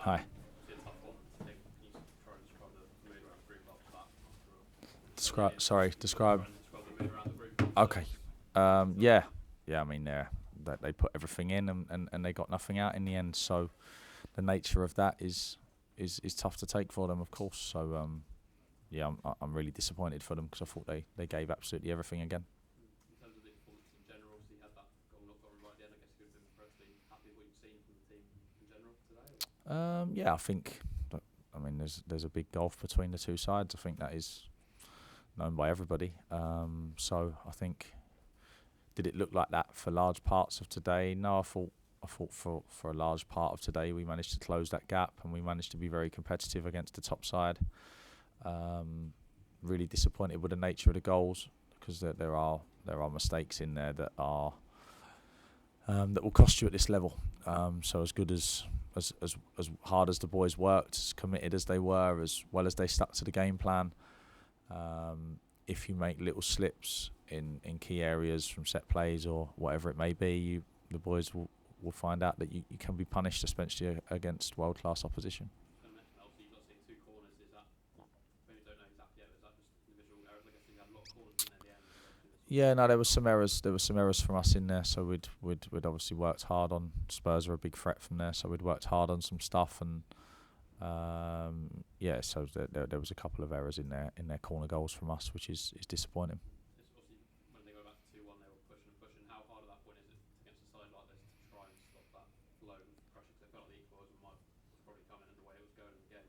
Hi. Describe. Okay. Yeah. I mean, they put everything in and they got nothing out in the end. So the nature of that is tough to take for them, of course. So yeah, I'm really disappointed for them because I thought they gave absolutely everything again. In terms of the performance in general, so you had that goal not gone right at the end. I guess you could have been relatively happy with what you've seen from the team in general today. Yeah, I think. I mean, there's a big gulf between the two sides. I think that is known by everybody. So I think, did it look like that for large parts of today? No, I thought for a large part of today we managed to close that gap and we managed to be very competitive against the top side. Really disappointed with the nature of the goals because there are mistakes in there that are that will cost you at this level. So as good as hard as the boys worked, as committed as they were, as well as they stuck to the game plan, if you make little slips in key areas from set plays or whatever it may be, the boys will find out that you can be punished, especially against world-class opposition. Obviously, you've got to see 2 corners. Is that, maybe don't know exactly yet, but is that just individual errors? I guess you had a lot of corners in there at the end. Yeah, no, there was some errors. There was some errors from us in there. So we'd obviously worked hard on. Spurs are a big threat from there, so we'd worked hard on some stuff and. Yeah, so there was a couple of errors in their corner goals from us, which is disappointing. It's obviously, when they go back to 2-1, they were pushing. How hard at that point is it against a side like this to try and stop that flow and pressure? Because it felt like the equaliser was probably coming in the way it was going in the game.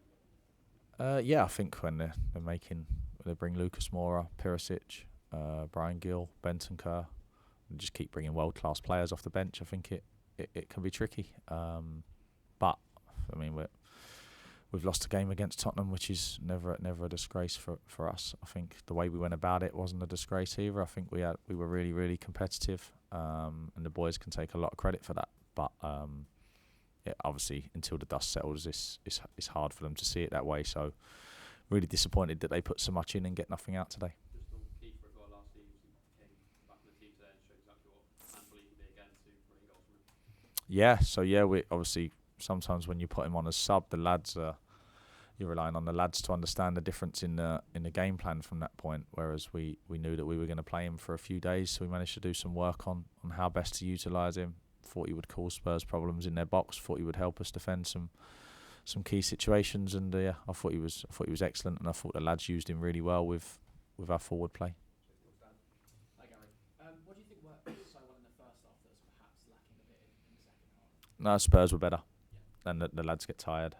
Yeah, I think when they bring Lucas Moura, Perisic, Brian Gill, Bentancur, and just keep bringing world-class players off the bench, I think it can be tricky. But I mean, we've lost a game against Tottenham, which is never a disgrace for us. I think the way we went about it wasn't a disgrace either. I think we were really, really competitive, and the boys can take a lot of credit for that. But yeah, obviously, until the dust settles, it's hard for them to see it that way. So really disappointed that they put so much in and get nothing out today. Just on keeper as well, last season, he came back in the team today and showed exactly what handful he can be again to bring goals from him. Yeah, so yeah, we obviously sometimes when you put him on as sub, the lads you're relying on the lads to understand the difference in the game plan from that point. Whereas we knew that we were going to play him for a few days, so we managed to do some work on how best to utilise him. Thought he would cause Spurs problems in their box. Thought he would help us defend some key situations, and yeah, I thought he was excellent, and I thought the lads used him really well with our forward play. Hi Gary. What do you think worked so well in the first half that was perhaps lacking a bit in the second half? No, Spurs were better, Yeah. and the lads get tired.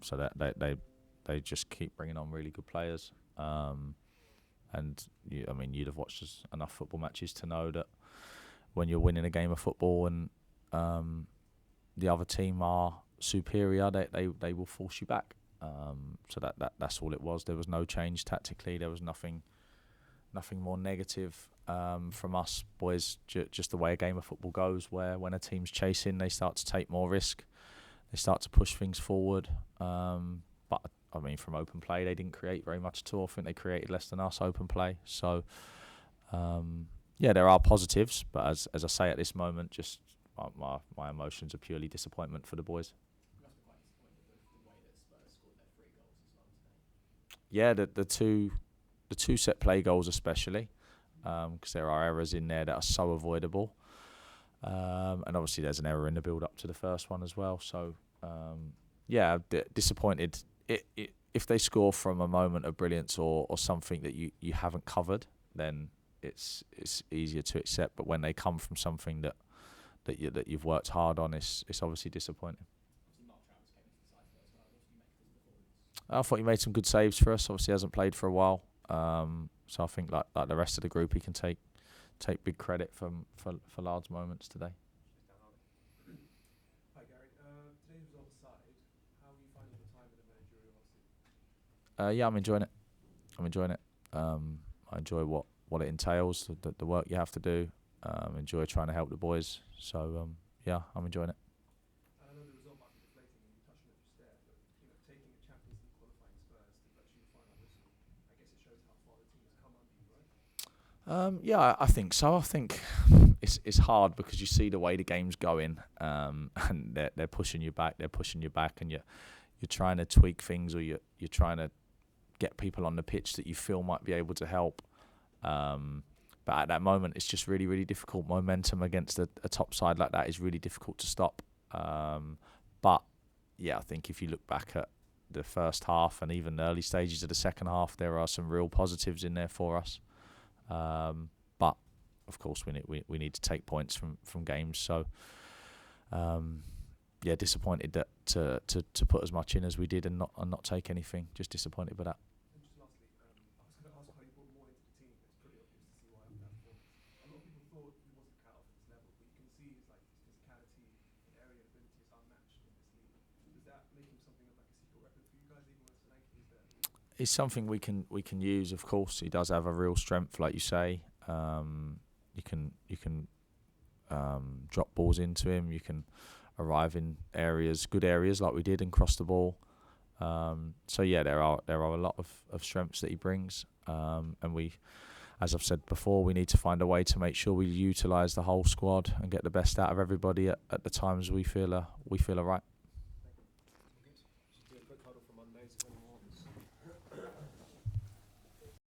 So that they just keep bringing on really good players. And I mean, you'd have watched enough football matches to know that when you're winning a game of football and the other team are superior, they will force you back. So that's all it was. There was no change tactically. There was nothing more negative from us boys. Just the way a game of football goes, where when a team's chasing, they start to take more risk. They start to push things forward. But I mean, from open play, they didn't create very much at all. I think they created less than us open play. So yeah, there are positives, but as I say at this moment, just my emotions are purely disappointment for the boys. You must be quite disappointed with the way that Spurs scored their 3 goals as well today. Yeah, the two set play goals especially, because there are errors in there that are so avoidable, and obviously there's an error in the build up to the first one as well. So yeah, disappointed. If they score from a moment of brilliance or something that you haven't covered, then it's easier to accept. But when they come from something that you've worked hard on, it's obviously disappointing. Obviously Mark Travis came into the side today as well. What did you make of his performance? I thought he made some good saves for us. Obviously hasn't played for a while, so I think like the rest of the group, he can take big credit for large moments today. Hi Gary, today's result aside, how are you finding your time in the managerial hot seat? Yeah, I'm enjoying it. I enjoy what it entails, the work you have to do. Enjoy trying to help the boys. So yeah, I'm enjoying it. And I know the result might be deflating, and you touched on it just there, but taking a Champions League qualifying Spurs to virtually the final whistle, I guess it shows how far the team has come under you, right? Yeah, I think so. I think it's hard because you see the way the game's going, and they're pushing you back, and you're trying to tweak things, or you're trying to get people on the pitch that you feel might be able to help. But at that moment, it's just really, really difficult. Momentum against a top side like that is really difficult to stop. But yeah, I think if you look back at the first half and even the early stages of the second half, there are some real positives in there for us. But of course, we need to take points from games. So yeah, disappointed that to put as much in as we did and not take anything. Just disappointed with that. And just lastly, I was going to ask how you brought more into the team. It's pretty obvious to see why after that performance. A lot of people thought he wasn't cut off at this level, but you can see his physicality and area ability is unmatched in this league. Does that make him something of like a secret weapon for you guys, even when Solanke is there? It's something we can use, of course. He does have a real strength, like you say. You can drop balls into him. You can arrive in good areas like we did and cross the ball. So yeah, there are a lot of strengths that he brings. And we, as I've said before, we need to find a way to make sure we utilise the whole squad and get the best out of everybody at the times we feel are right.